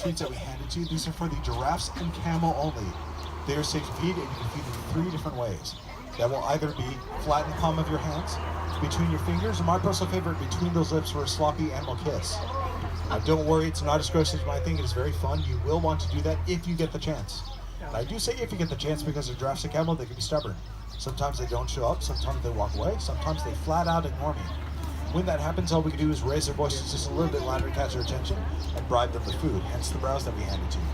treats that we handed to you, these are for the giraffes and camel only. They are safe to feed, and you can feed them in 3 different ways. That will either be flat in the palm of your hands, between your fingers, or my personal favorite, between those lips for a sloppy animal kiss. Don't worry, it's not as gross as you might think. It is very fun. You will want to do that if you get the chance. And I do say if you get the chance because of giraffes and camel, they can be stubborn. Sometimes they don't show up, sometimes they walk away, sometimes they flat out ignore me. When that happens, all we can do is raise their voices just a little bit louder to catch their attention and bribe them with food, hence the browse that we handed to you.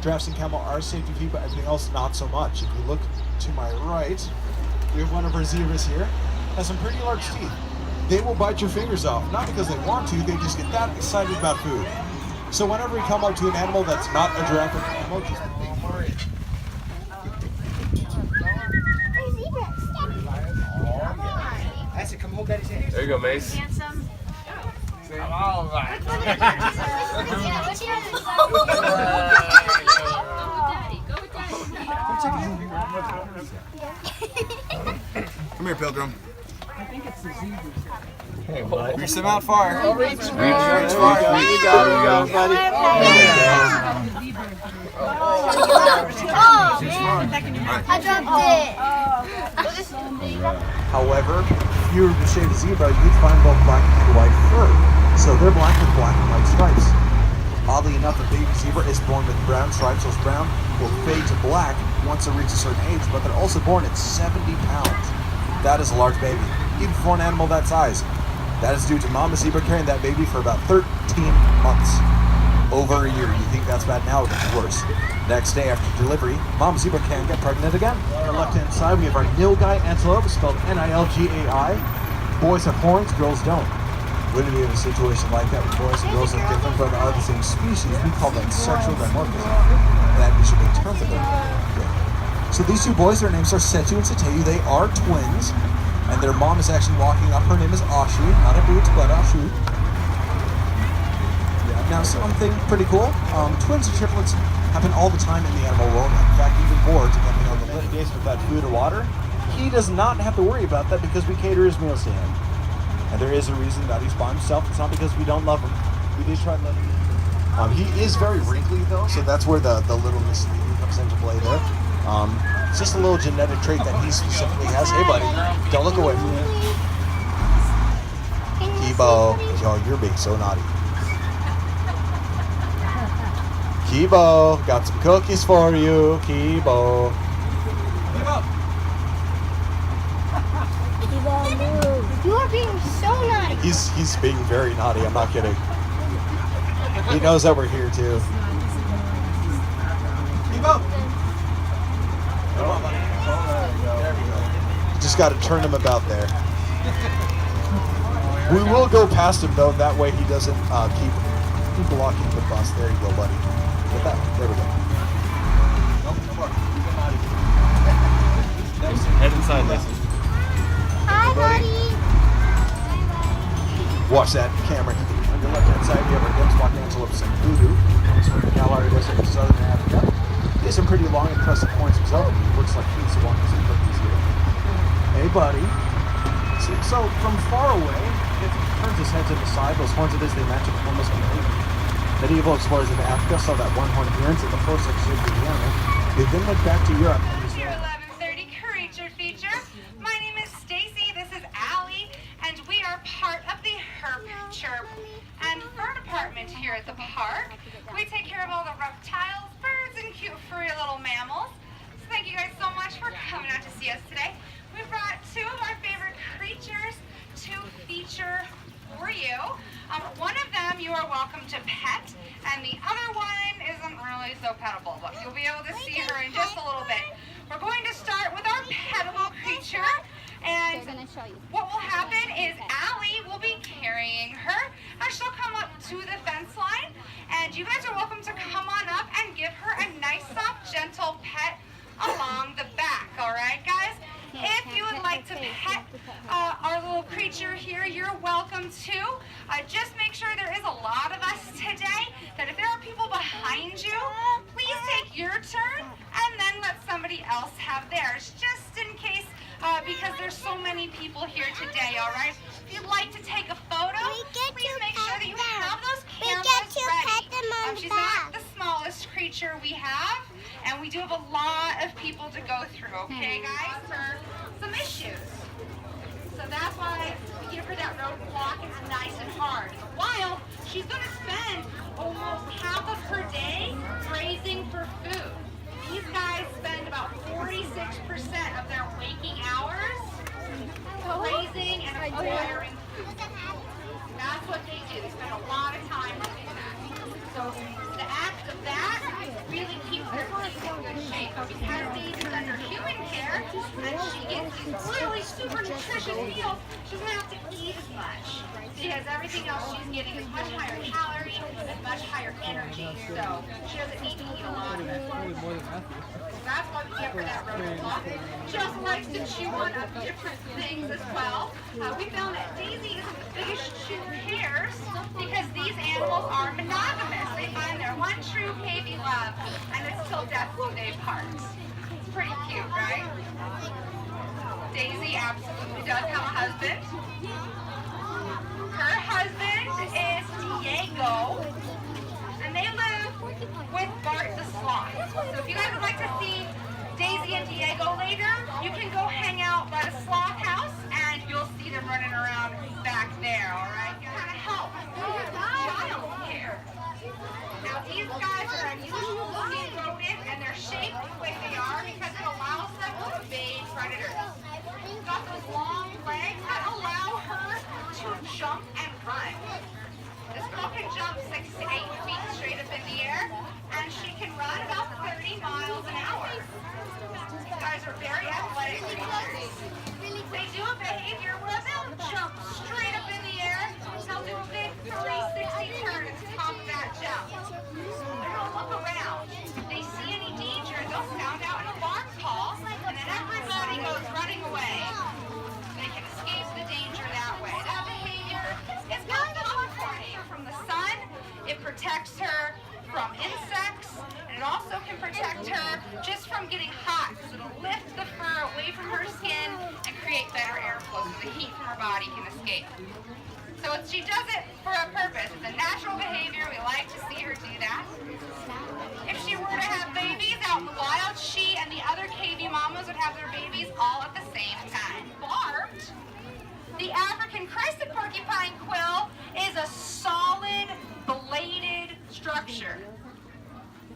Giraffes and camel are safe to feed, but everything else not so much. If you look to my right, we have one of our zebras here. Has some pretty large teeth. They will bite your fingers off, not because they want to, they just get that excited about food. So whenever we come up to an animal that's not a giraffe or camel, just That's it, come hold Daddy's hand. There you go, Mace. Handsome. All right. Go with Daddy. Go with Daddy. Come here, Pilgrim. I think it's the zebras. Hey, what? Reach them out far. Reach far. You go, buddy. I dropped it. however, if you were to shave a zebra, you'd find both black and white fur. So they're black with black and white stripes. Oddly enough, a baby zebra is born with brown stripes. Those brown will fade to black once they reach a certain age, but they're also born at 70 pounds. That is a large baby, even for an animal that size. That is due to mama zebra carrying that baby for about 13 months. Over a year. You think that's bad now, it gets worse. Next day after delivery, mom zebra can get pregnant again. On the left-hand side, we have our nilgai antelope, spelled Nilgai. Boys have horns, girls don't. When we have a situation like that, where boys and girls are different but are the same species, we call that sexual dimorphism. That is a term for them. So these two boys, their names are Setu and Seteyu. They are twins, and their mom is actually walking up. Her name is Ashu, not a boot, but Ashu. Now, something pretty cool. Twins and triplets happen all the time in the animal world. In fact, even more, depending on the litigation without food or water. He does not have to worry about that because we cater his meals to him. And there is a reason that he's by himself. It's not because we don't love him. We do try to love him. He is very wrinkly, though, so that's where the little misleading comes into play there. It's just a little genetic trait that he specifically has. Hey, buddy, don't look away from me. Kibo, yo, you're being so naughty. Kibo, got some cookies for you, Kibo. You are being so naughty. He's being very naughty, I'm not kidding. He knows that we're here too. Kibo! Come on, buddy. There we go. You just gotta turn him about there. We will go past him though, that way he doesn't keep blocking the bus. There you go, buddy. Get that. There we go. Nope, no more. Head inside, Mason. Hi, buddy. Watch that camera. On your left-hand side, we have our dense walking antelopes and voodoo. This one, the Kalahari Desert in southern Africa. He has some pretty long, impressive horns himself. He looks like he's the one who's put these here. Hey, buddy. See, so from far away, if he turns his head to the side, those horns of his, they match up almost completely. Medieval explorers into Africa saw that one-horned appearance at the first exchange with the animal. They then went back to Europe. Your 11:30 Creature Feature. My name is Stacy. This is Allie, and we are part of the Herp Chirp and Fur Department here at the park. We take care of all the reptiles, birds, and cute furry little mammals. So thank you guys so much for coming out to see us today. We brought two of our favorite creatures to feature for you. One of them you are welcome to pet, and the other one isn't really so pettable, but you'll be able to see her in just a little bit. We're going to start with our pettable creature, and what will happen is Allie will be carrying her, and she'll come up to the fence line, and you guys are welcome to come on up and give her a nice, soft, gentle pet along the back, all right, guys? If you would like to pet our little creature here, you're welcome to. Just make sure there is a lot of us today, that if there are people behind you, please take your turn and then let somebody else have theirs, just in case, because there's so many people here today, all right? If you'd like to take a photo, please make sure that you have those cameras ready. She's not the okay, guys, for some issues. So that's why we give her that roadblock. It's nice and hard. In a while, she's going to spend almost half of her day grazing for food. These guys spend about 46% of their waking hours grazing and acquiring food. That's what they do. They spend a lot of time doing that. So the act of that really keeps their teeth in good shape. But because Daisy's under human care and she gets these really super nutritious meals, she doesn't have to eat as much. Because everything else she's getting is much higher calorie and much higher energy. So she doesn't need to eat a lot of it. That's why we give her that roadblock. She also likes to chew on different things as well. We found that Daisy isn't the biggest chew of hairs because these animals are monogamous. They find their one true baby love, and it's till death do they part. It's pretty cute, right? Daisy absolutely does have a husband. Her husband is Diego, and they live with Bart the sloth. So if you guys would like to see Daisy and Diego later, you can go hang out by the sloth house, and you'll see them running around back there, all right? Kind of help child care. Now these guys are unusual looking rodent, and they're shaped the way they are because it allows them to evade predators. She's got those long legs that allow her to jump and run. This girl can jump 6 to 8 feet straight up in the air, and she can run about 30 miles an hour. These guys are very athletic creatures. They do a behavior where they'll jump straight up in the air. They'll do a big 360 turn at the top of that jump. They're going to look around. If they see any danger, they'll sound out an alarm call, and then everybody goes running away. They can escape the danger that way. That behavior is good comforting from the sun. It protects her from insects, and it also can protect her just from getting hot, because it'll lift the fur away from her skin and create better airflow so the heat from her body can escape. So she does it for a purpose. It's a natural behavior. We like to see her do that. If she were to have babies out in the wild, she and the other KV mamas would have their babies all at the same time. Barbed, the African crested porcupine quill is a solid bladed structure.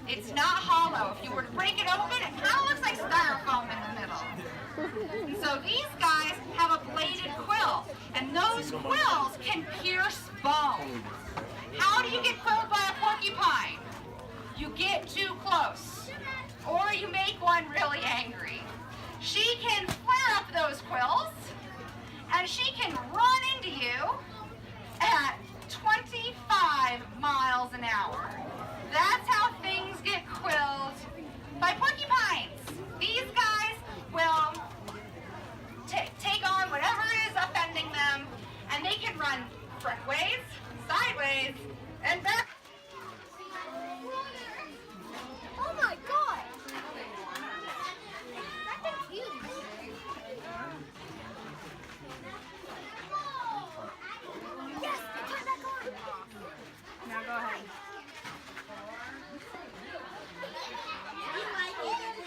It's not hollow. If you were to break it open, it kind of looks like styrofoam in the middle. So these guys have a bladed quill, and those quills can pierce bone. How do you get quilled by a porcupine? You get too close, or you make one really angry. She can flare up those quills, and she can run into you at 25 miles an hour. That's how things get quilled by porcupines. These guys will take on whatever is offending them, and they can run front ways, sideways, and back. Oh my god! That's huge. Yes, turn back on. Now go ahead. You like it?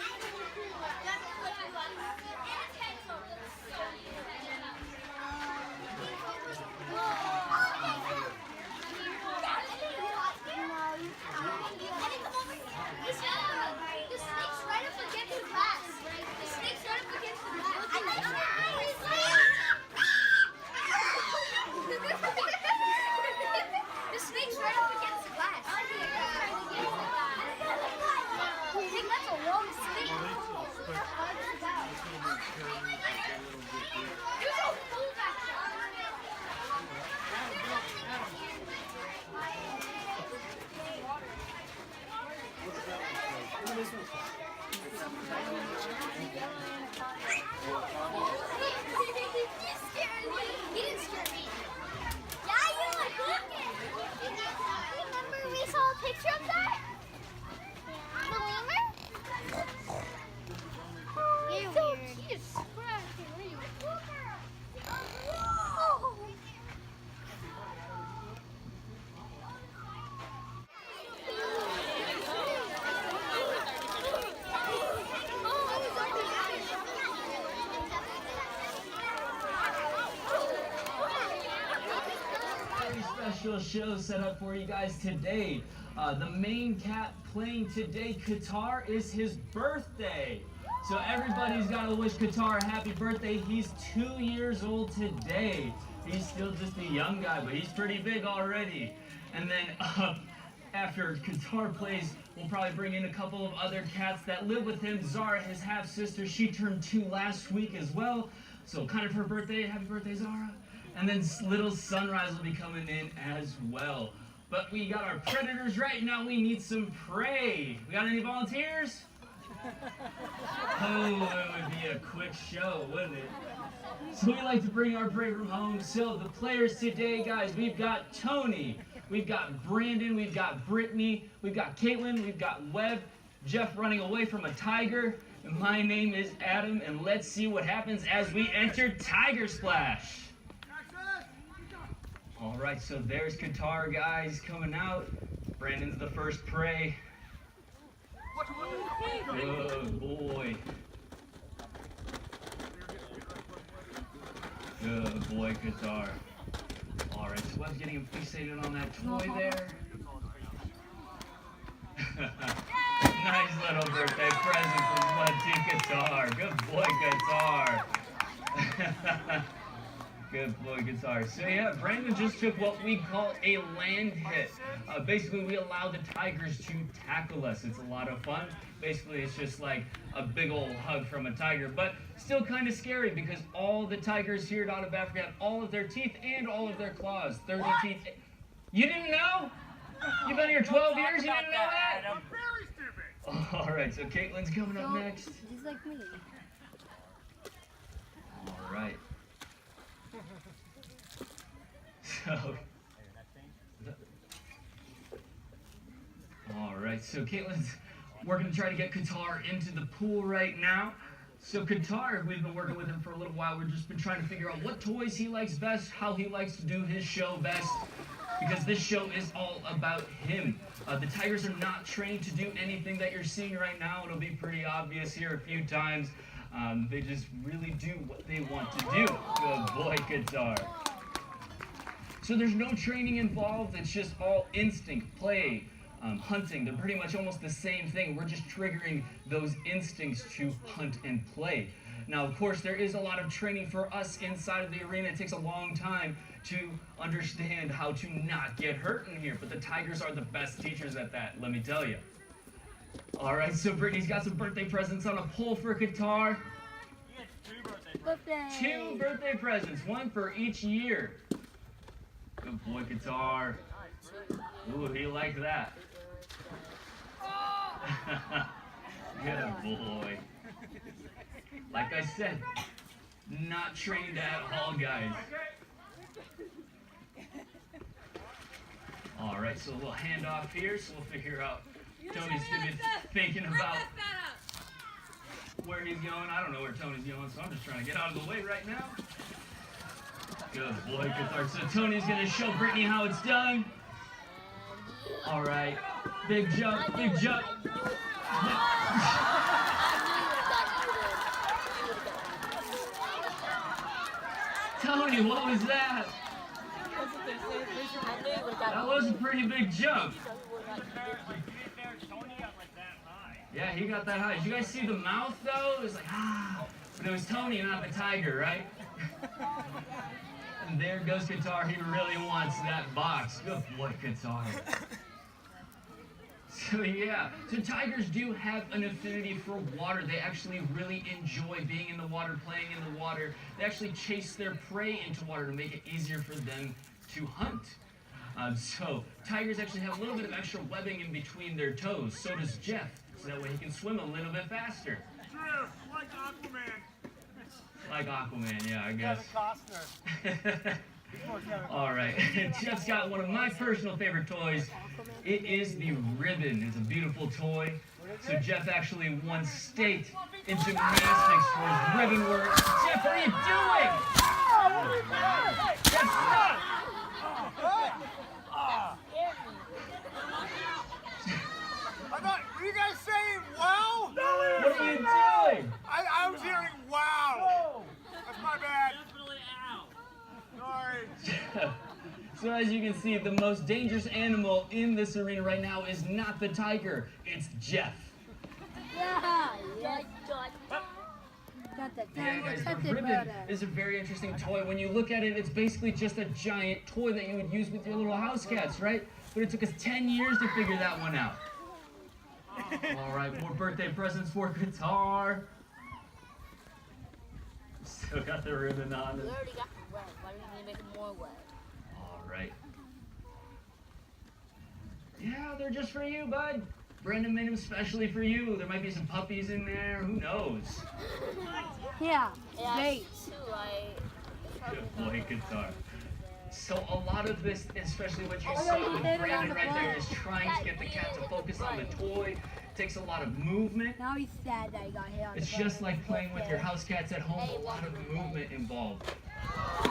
special show set up for you guys today. The main cat playing today guitar is his birthday. So everybody's got to wish Qatar a happy birthday. He's 2 years old today. He's still just a young guy, but he's pretty big already. And then after Qatar plays, we'll probably bring in a couple of other cats that live with him. Zara, his half-sister, she turned 2 last week as well. So kind of her birthday. Happy birthday, Zara. And then little Sunrise will be coming in as well. But we got our predators right now. We need some prey. We got any volunteers? Oh, it would be a quick show, wouldn't it? So we like to bring our prey from home. So the players today, guys, we've got Tony, we've got Brandon, we've got Brittany, we've got Caitlin, we've got Webb, Jeff running away from a tiger, and my name is Adam, and let's see what happens as we enter Tiger Splash. All right, so there's Qatar, guys, coming out. Brandon's the first prey. Good boy. Good boy, Qatar. All right, so Webb's getting him fixated on that toy there. Nice little birthday present from Webb to Qatar. Good boy, Qatar. Good boy, Guitar. So yeah, Brandon just took what we call a land hit. Basically, we allow the tigers to tackle us. It's a lot of fun. Basically, it's just like a big old hug from a tiger, but still kind of scary because all the tigers here out of Africa have all of their teeth and all of their claws. 30 teeth. You didn't know? You've been here 12 years, you didn't know that? I'm very stupid. All right, so Caitlin's coming up next. He's like me. All right. So, all right, so Caitlin's working to try to get Qatar into the pool right now. So Qatar, we've been working with him for a little while. We've just been trying to figure out what toys he likes best, how he likes to do his show best, because this show is all about him. The tigers are not trained to do anything that you're seeing right now. It'll be pretty obvious here a few times. They just really do what they want to do. Good boy, Qatar. So there's no training involved. It's just all instinct, play, hunting. They're pretty much almost the same thing. We're just triggering those instincts to hunt and play. Now, of course, there is a lot of training for us inside of the arena. It takes a long time to understand how to not get hurt in here. But the tigers are the best teachers at that, let me tell you. All right, so Brittany's got some birthday presents on a pole for Qatar. Birthday. 2 birthday presents, 1 for each year. Good boy, Qatar. Ooh, he liked that. Good boy. Like I said, not trained at all, guys. All right, so a little handoff here, so we'll figure out. Tony's thinking about where he's going. I don't know where Tony's going, so I'm just trying to get out of the way right now. Good boy, Qatar. So Tony's going to show Brittany how it's done. All right. Big jump, big jump. Tony, what was that? That was a pretty big jump. Yeah, he got that high. Did you guys see the mouth, though? It was like, ah. But it was Tony, not the tiger, right? And there goes Qatar. He really wants that box. Good boy, Qatar. So, yeah. So, tigers do have an affinity for water. They actually really enjoy being in the water, playing in the water. They actually chase their prey into water to make it easier for them to hunt. So, tigers actually have a little bit of extra webbing in between their toes. So does Jeff. So that way he can swim a little bit faster. Drew, like Aquaman. Like Aquaman, yeah, I guess. Kevin All right, Jeff's got one of my personal favorite toys. It is the ribbon. It's a beautiful toy. So Jeff actually won state in gymnastics for his ribbon work. Jeff, what are you doing? Jeff, stop! I thought, were you guys saying wow? What are you doing? I was hearing wow. That's my bad. Sorry. So as you can see, the most dangerous animal in this arena right now is not the tiger, it's Jeff. Yeah, guys, the ribbon is a very interesting toy. When you look at it, it's basically just a giant toy that you would use with your little house cats, right? But it took us 10 years to figure that one out. All right, more birthday presents for Qatar. Still got the ribbon on. We already got them wet. Why do we need to make them more wet? All right. Yeah, they're just for you, bud. Brendan made them especially for you. There might be some puppies in there. Who knows? Yeah, Great. too, like... Good boy, Qatar. So a lot of this, especially what you saw with Brandon right there, is trying to get the cat to focus on the toy. Takes a lot of movement. Now he's sad that he got hit on the It's butt. just like playing with your house cats at home, a lot of movement involved.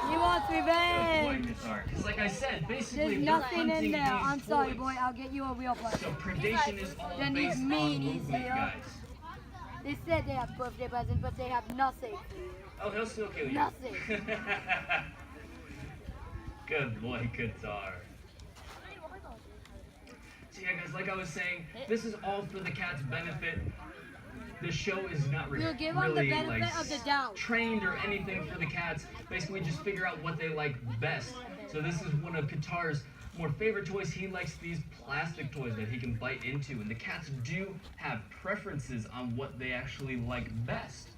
He wants Good revenge. boy, Qatar. Because like I said, basically There's we're nothing hunting in there. these I'm sorry, toys. boy. I'll get you a real one. So predation is all Then based me on and he's movement, here. guys. They said they have birthday presents, but they have nothing for you. Oh, he'll still kill you. Nothing. Good boy, Qatar. So yeah, guys, like I was saying, this is all for the cat's benefit. The show is not We'll give them the really benefit like of the doubt. trained or anything for the cats. Basically, just figure out what they like best. So this is one of Qatar's more favorite toys. He likes these plastic toys that he can bite into, and the cats do have preferences on what they actually like best.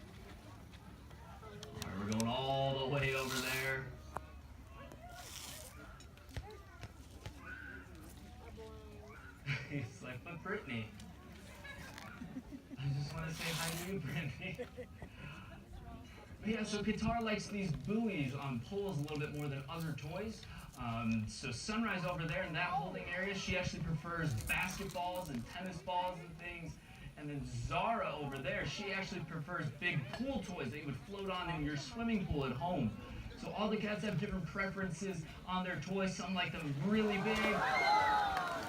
All right, we're going all the way over there. He's like, but Brittany. I just want to say hi to you, Brittany. But yeah, so Qatar likes these buoys on poles a little bit more than other toys. So Sunrise over there in that holding area, she actually prefers basketballs and tennis balls and things. And then Zara over there, she actually prefers big pool toys that you would float on in your swimming pool at home. So all the cats have different preferences on their toys. Some like them really big.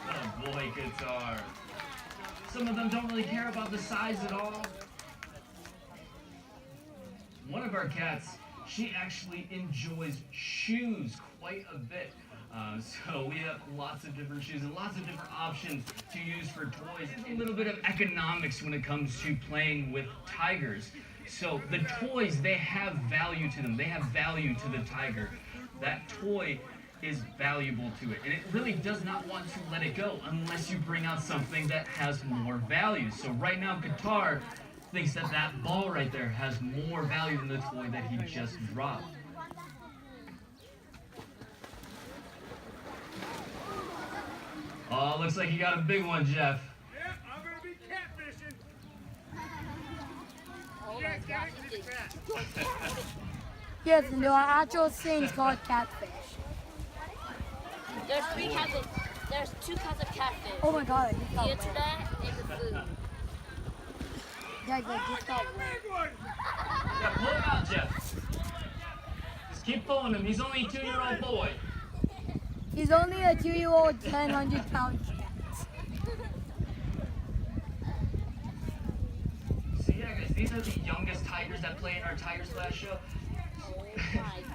Good boy, Qatar. Some of them don't really care about the size at all. One of our cats, she actually enjoys shoes quite a bit. So we have lots of different shoes and lots of different options to use for toys. A little bit of economics when it comes to playing with tigers. So the toys, they have value to them. They have value to the tiger. That toy is valuable to it, and it really does not want to let it go unless you bring out something that has more value. So right now, Qatar thinks that that ball right there has more value than the toy that he just dropped. Oh, looks like you got a big one, Jeff. Yeah, I'm gonna be catfishing. Oh my gosh, he did. Yes, and there are actual things called catfish. There's 3 kinds of, there's 2 kinds of catfish. Oh my god, I just The got wet. internet and the food. Guys, I just got wet. Big one. Yeah, pull him out, Jeff. Just keep pulling him. He's only a 2-year-old boy. He's only a 2-year-old 1,000-pound cat. So yeah, guys, these are the youngest tigers that play in our Tiger Splash show. Oh my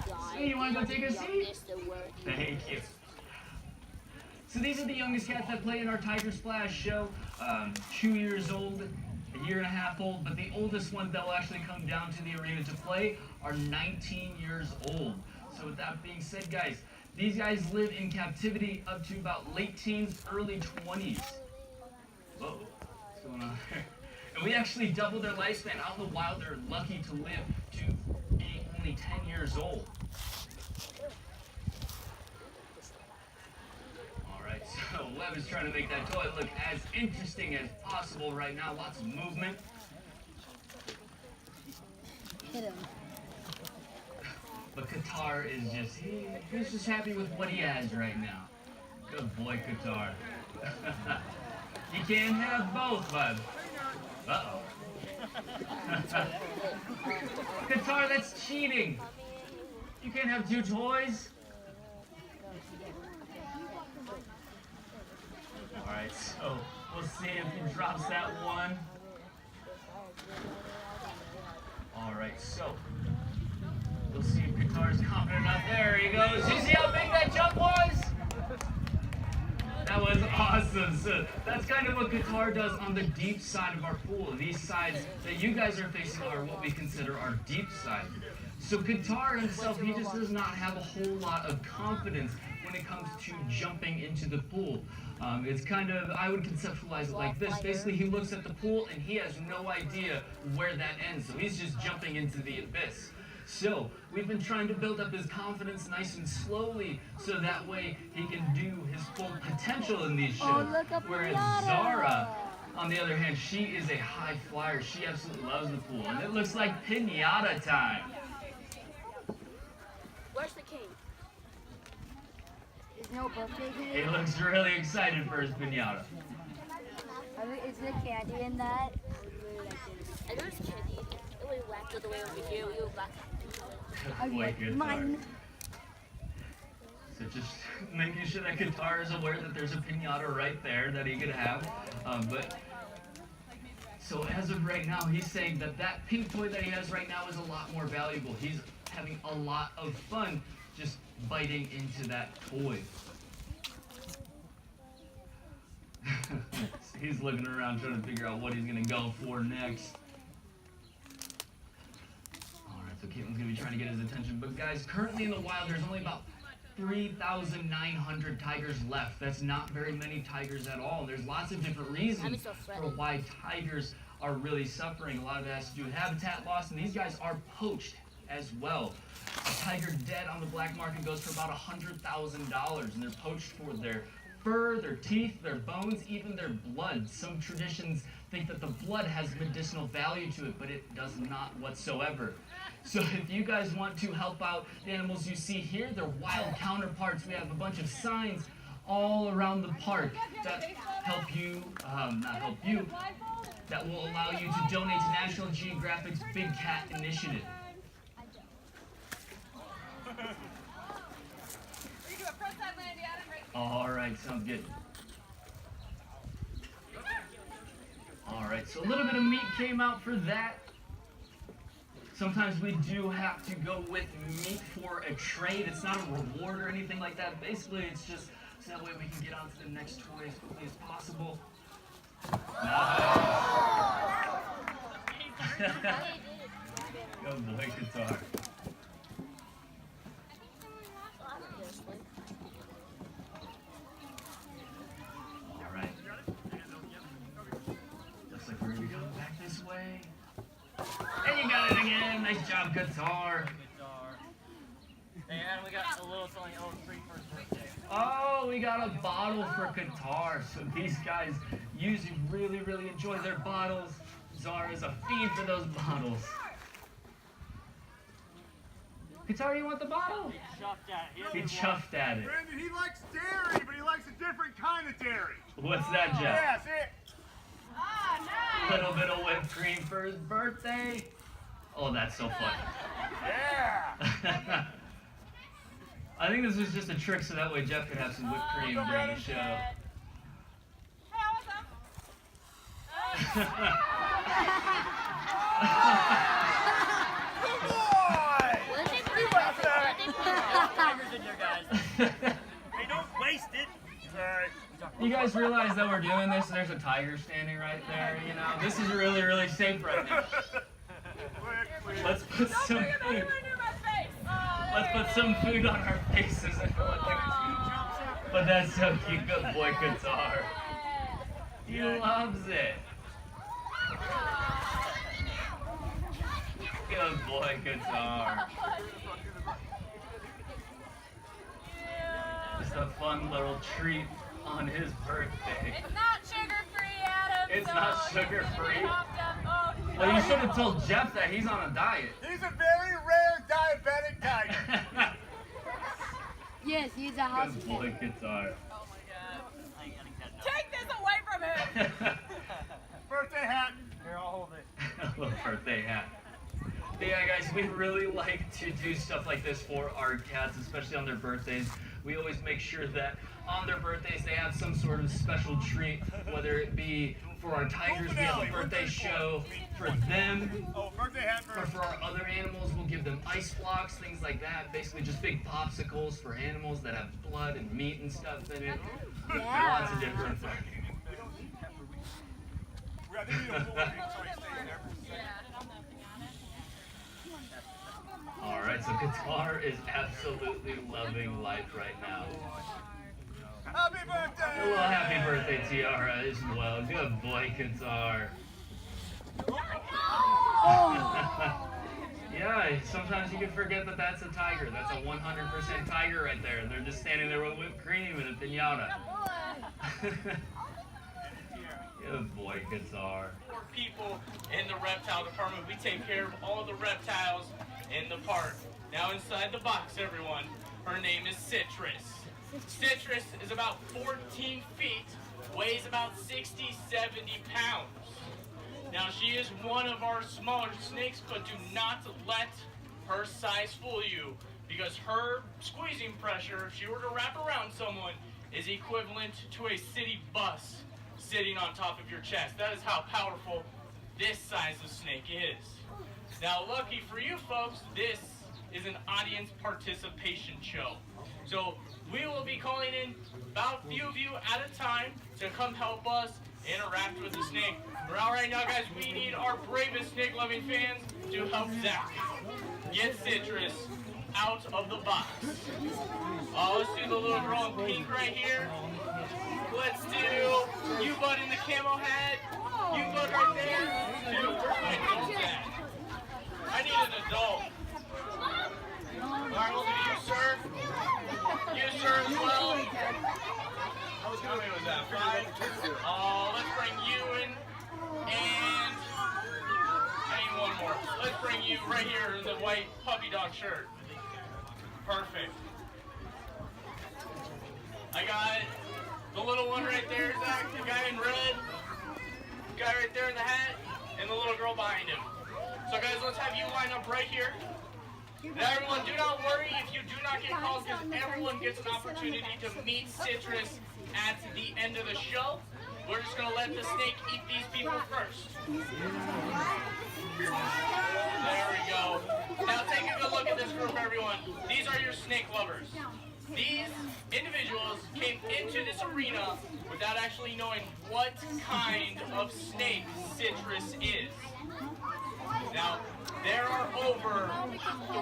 god. So you want to go take a seat? Youngest to work. Thank you. So these are the youngest cats that play in our Tiger Splash show. 2 years old, a year and a half old, but the oldest ones that will actually come down to the arena to play are 19 years old. So with that being said, guys, these guys live in captivity up to about late teens, early 20s. Whoa, what's going on there? And we actually doubled their lifespan. Out in the wild, they're lucky to live to be only 10 years old. Alright, so Lev is trying to make that toy look as interesting as possible right now. Lots of movement. Hit him. But Qatar is just, he's just happy with what he has right now. Good boy, Qatar. You can't have both, bud. Uh-oh. Qatar, that's cheating. You can't have 2 toys. Alright, so we'll see if he drops that one. Alright, so we'll see if Qatar's confident enough. There he goes. You see how big that jump was? was awesome. So that's kind of what guitar does on the deep side of our pool. These sides that you guys are facing are what we consider our deep side. So guitar himself, he just does not have a whole lot of confidence when it comes to jumping into the pool. It's kind of, I would conceptualize it like this. Basically, he looks at the pool and he has no idea where that ends. So he's just jumping into the abyss. So we've been trying to build up his confidence nice and slowly so that way he can do his full potential in these shows. Whereas Zara, on the other hand, she is a high flyer. She absolutely loves the pool. And it looks like pinata time. Where's the king? There's no birthday He cake. looks really excited for his pinata. Is there candy in that? I know it's candy. It would whack all the way over here. We would whack. Boy, guitar. Mine. So just making sure that guitar is aware that there's a pinata right there that he could have. So as of right now, he's saying that that pink toy that he has right now is a lot more valuable. He's having a lot of fun just biting into that toy. He's looking around trying to figure out what he's going to go for next. Alright, so Caitlin's going to be trying to get his attention. But guys, currently in the wild, there's only about 3,900 tigers left. That's not very many tigers at all. There's lots of different reasons for why tigers are really suffering. A lot of it has to do with habitat loss, and these guys are poached as well. A tiger dead on the black market goes for about $100,000, and they're poached for their fur, their teeth, their bones, even their blood. Some traditions think that the blood has medicinal value to it, but it does not whatsoever. So if you guys want to help out the animals you see here, their wild counterparts, we have a bunch of signs all around the park that help you, that will allow you to donate to National Geographic's Big Cat Initiative. All right, sounds good. All right, so a little bit of meat came out for that. Sometimes we do have to go with meat for a trade. It's not a reward or anything like that. Basically, it's just so that way we can get on to the next toy as quickly as possible. Good boy, guitar. All right. Looks like we're gonna be going back this way. And you got it again. Nice job, guitar. And we got a little something else free for his birthday. Oh, we got a bottle for guitar. So these guys usually really enjoy their bottles. Zara's a fiend for those bottles. Guitar, you want the bottle? He chuffed at it. Brandon, he likes dairy, but he likes a different kind of dairy. What's that, Jeff? Yeah, see it? A little bit of whipped cream for his birthday. Oh, that's so funny. Yeah. I think this was just a trick so that way Jeff could have some whipped cream during the show. Good boy! What did they We left that. Tigers in there, guys. Hey, don't waste it. Sorry. You guys realize that we're doing this and there's a tiger standing right there, you know? This is really safe right now. Let's put some food. Let's put some food on our faces and but that's so cute. Good boy, guitar. He loves it. Good boy, guitar. Just a fun little treat on his birthday. It's not sugar-free, Adam. It's not sugar-free. Well, you should have told Jeff that he's on a diet. He's a very rare diabetic tiger. Yes, he's a house Good boy, guitar. Oh my God. Take this away from him. Birthday hat. Here, I'll hold it. A little birthday hat. But yeah, guys, we really like to do stuff like this for our cats, especially on their birthdays. We always make sure that on their birthdays they have some sort of special treat, whether it be For our tigers, we have a birthday show for them. Oh, birthday hat Or for our other animals, we'll give them ice blocks, things like that. Basically just big popsicles for animals that have blood and meat and stuff in it. Lots of different fun. Alright, so Qatar is absolutely loving life right now. Happy birthday! A little happy birthday tiara as well. Good boy, Qatar. Yeah, sometimes you can forget that that's a tiger. That's a 100% tiger right there. And they're just standing there with whipped cream and a piñata. Good boy, Qatar. For people in the reptile department, we take care of all the reptiles in the park. Now inside the box, everyone, her name is Citrus. Citrus is about 14 feet, weighs about 60, 70 pounds. Now she is one of our smaller snakes, but do not let her size fool you, because her squeezing pressure, if she were to wrap around someone, is equivalent to a city bus sitting on top of your chest. That is how powerful this size of snake is. Now, lucky for you folks, this is an audience participation show. So we will be calling in about a few of you at a time to come help us interact with the snake. All right now, guys, we need our bravest snake-loving fans to help Zach get Citrus out of the box. Let's do the little girl in pink right here. Let's do you, bud, in the camo hat. You, bud, right there. Dude, where's my adult at? I need an adult. All right, we'll do you, sir. You, sir, as well. How many was that? 5? Let's bring you in. And I need one more. Let's bring you right here in the white puppy dog shirt. Perfect. I got the little one right there, Zach. The guy in red. The guy right there in the hat. And the little girl behind him. So guys, let's have you line up right here. Now everyone, do not worry if you do not get called, because everyone gets an opportunity to meet Citrus at the end of the show. We're just going to let the snake eat these people first. There we go. Now take a good look at this group, everyone. These are your snake lovers. These individuals came into this arena without actually knowing what kind of snake Citrus is. Now, there are over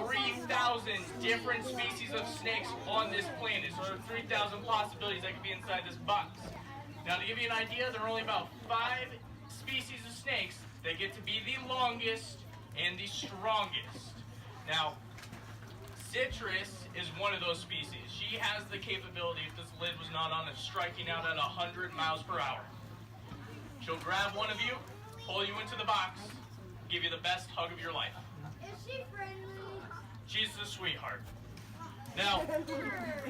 3,000 different species of snakes on this planet. So there are 3,000 possibilities that could be inside this box. Now, to give you an idea, there are only about 5 species of snakes that get to be the longest and the strongest. Now, Citrus is one of those species. She has the capability, if this lid was not on, of striking out at 100 miles per hour. She'll grab one of you, pull you into the box, give you the best hug of your life. Is she friendly? She's a sweetheart. Now,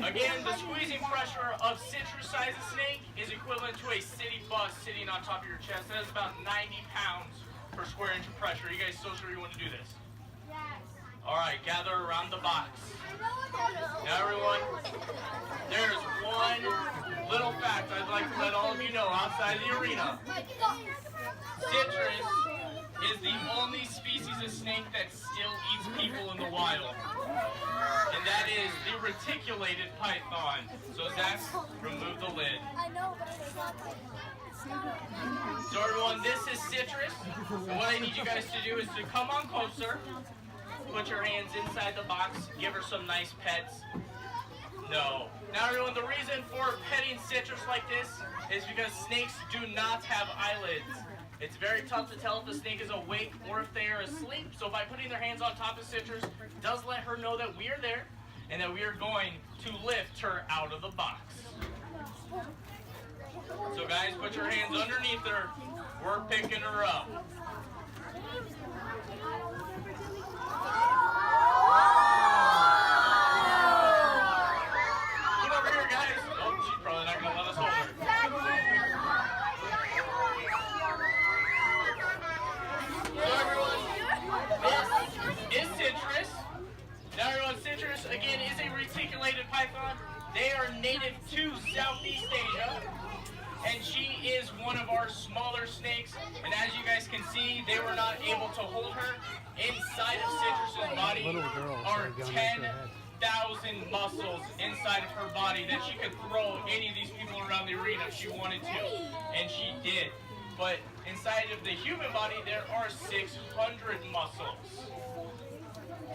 again, the squeezing pressure of Citrus-sized snake is equivalent to a city bus sitting on top of your chest. That is about 90 pounds per square inch of pressure. Are you guys still sure you want to do this? Yes. All right, gather around the box. I know what that is. Now, everyone, there's one little fact I'd like to let all of you know outside the arena. Citrus is the only species of snake that still eats people in the wild. And that is the reticulated python. So Zach, remove the lid. I know, but it's not like So everyone, this is Citrus. And what I need you guys to do is to come on closer, put your hands inside the box, give her some nice pets. No. Now everyone, the reason for petting Citrus like this is because snakes do not have eyelids. It's very tough to tell if the snake is awake or if they are asleep. So by putting their hands on top of Citrus, it does let her know that we are there and that we are going to lift her out of the box. So guys, put your hands underneath her. We're picking her up. Come over here, guys. Oh, she's probably not going to let us hold her. So everyone, this is Citrus. Now everyone, Citrus, again, is a reticulated python. They are native to Southeast Asia. and she is one of our smaller snakes. And as you guys can see, they were not able to hold her. Inside of Citrus's body are 10,000 muscles inside of her body that she could throw any of these people around the arena if she wanted to, and she did. But inside of the human body, there are 600 muscles.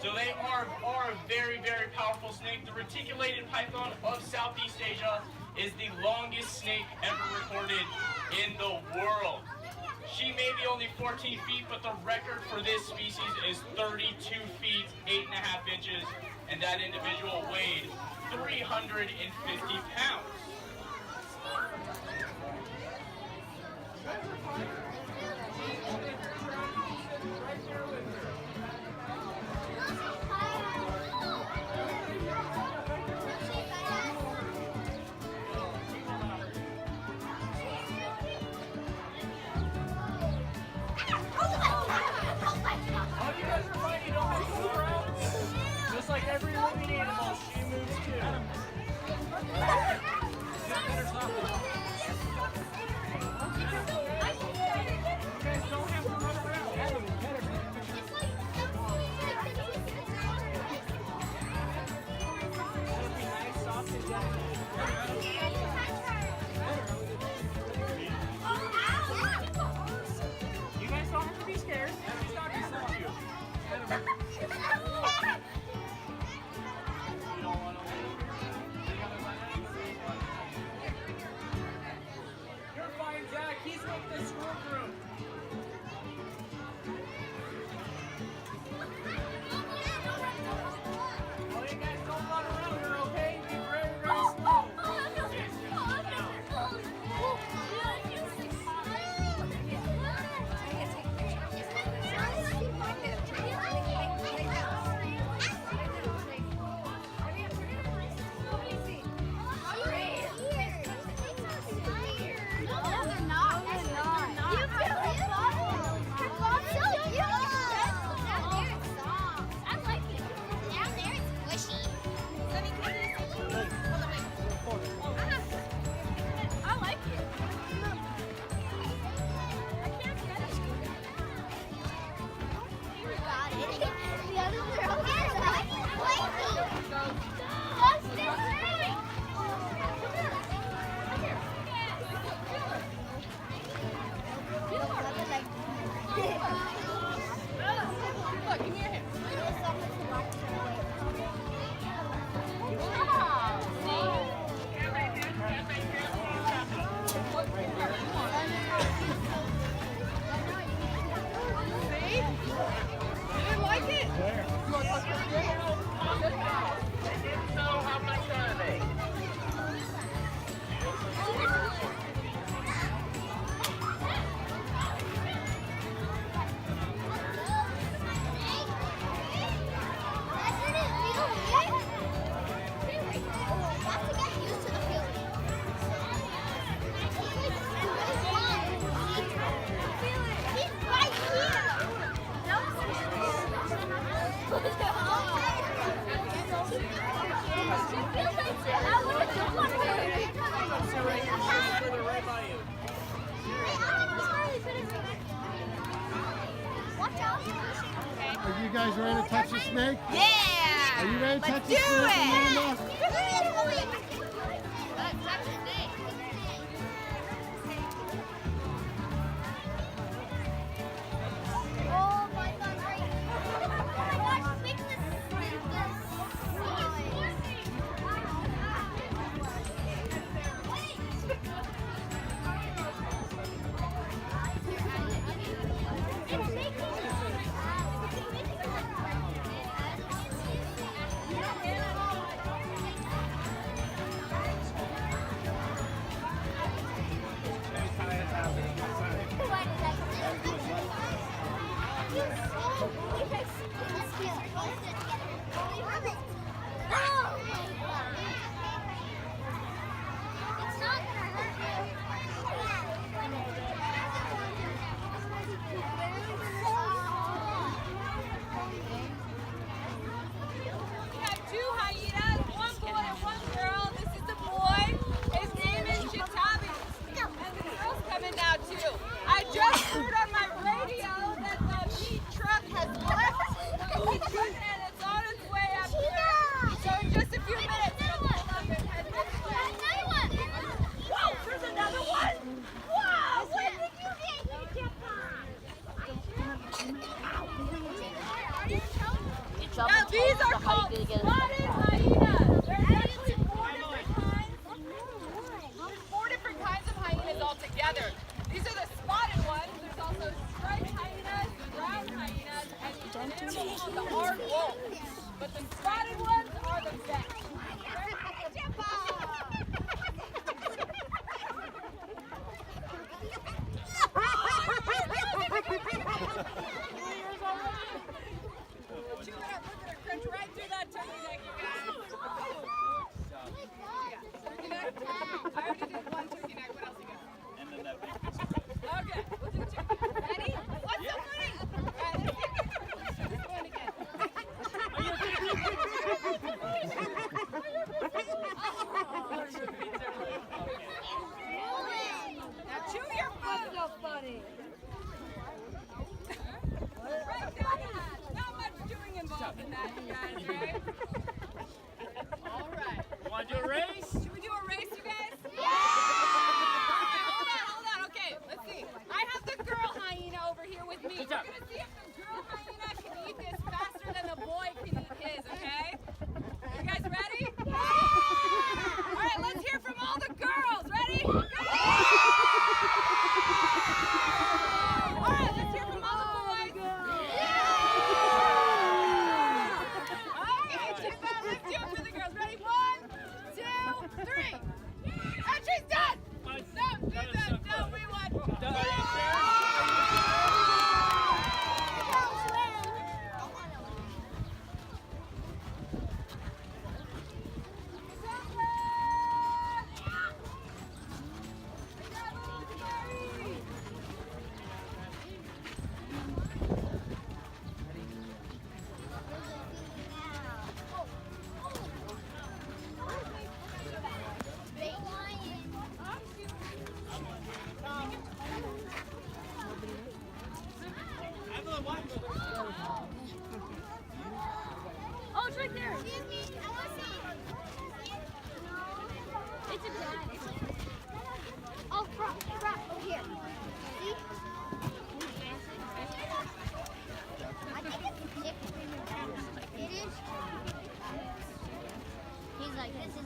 So they are a very, very powerful snake. The reticulated python of Southeast Asia is the longest snake ever recorded in the world. She may be only 14 feet, but the record for this species is 32 feet, 8.5 inches, and that individual weighed 350 pounds. Like every living animal, she moves too. You guys don't have to be scared. She's not going to hurt you. You're fine, Jack. He's with the school group. Oh, you guys don't run around her, okay? Be very, very slow. Are you guys ready to touch the snake? Yeah! Are you ready to touch the Let's do snake, it! Amanda?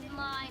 is mine.